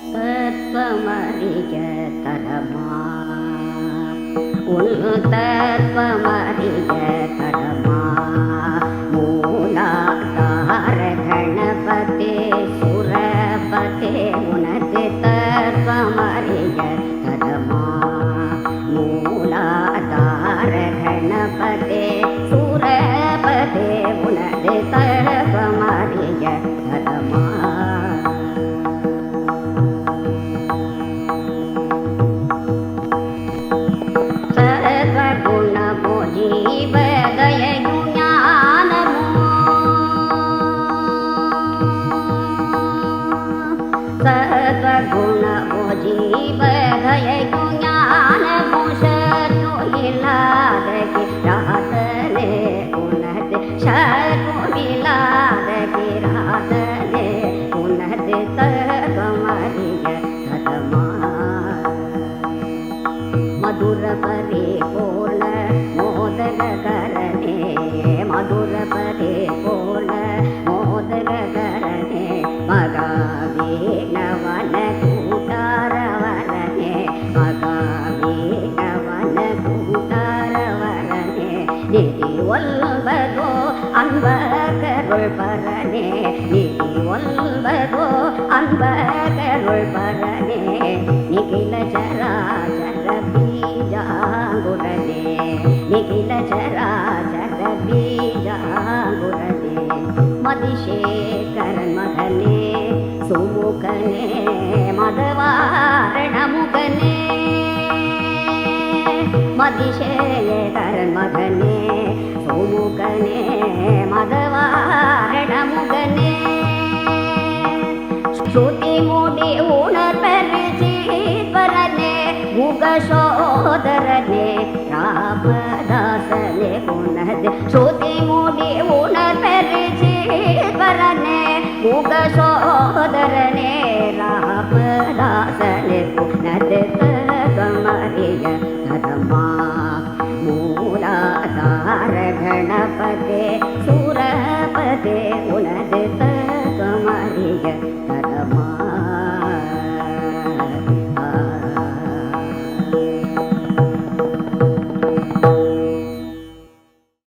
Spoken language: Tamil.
தத்துவமறிய தரமா உன் தத்துவமறிய தரமா மூலாதார கணபதே சுரபதே உனது தத்துவமறிய தரமா மூலாதார கணபதே சுரபதே உனது தத்துவமறிய தரமா சத்வகுணமோ ஜீவதயையு ஞானமோ சத்ரு இல்லாத கிராதனே உனது சத்ரு இல்லாத கிராதனே உனது தத்துவமறிய தரமா மதுர பரிபூர்ண மோதககரணே மதுர பரிபூர்ண மோதககரணே மகாவீணவன கூட்டாரவரனே மகாவீணவன கூட்டாரவரனே நிதி ஒல்வதோ அன்பகருள் பரனே நிதி ஒல்வதோ அன்பகருள் பரனே நிகில சராசர பீஜாங்குரனே நிகில சராசர பீஜாங்குரனே மதிஷேகரன் மகனே சுமுகனே மதவாரண முகனே மதிஷேகரன் மகனே சுமுகனே மதவாரண முகனே ஸ்ருதி மூடி உணர்பெரு சீவரனே முகசோதரனே ராமதாசனே உனது ஸ்ருதி மூடி உணர்பெரு சீவரனே முகசோதரனே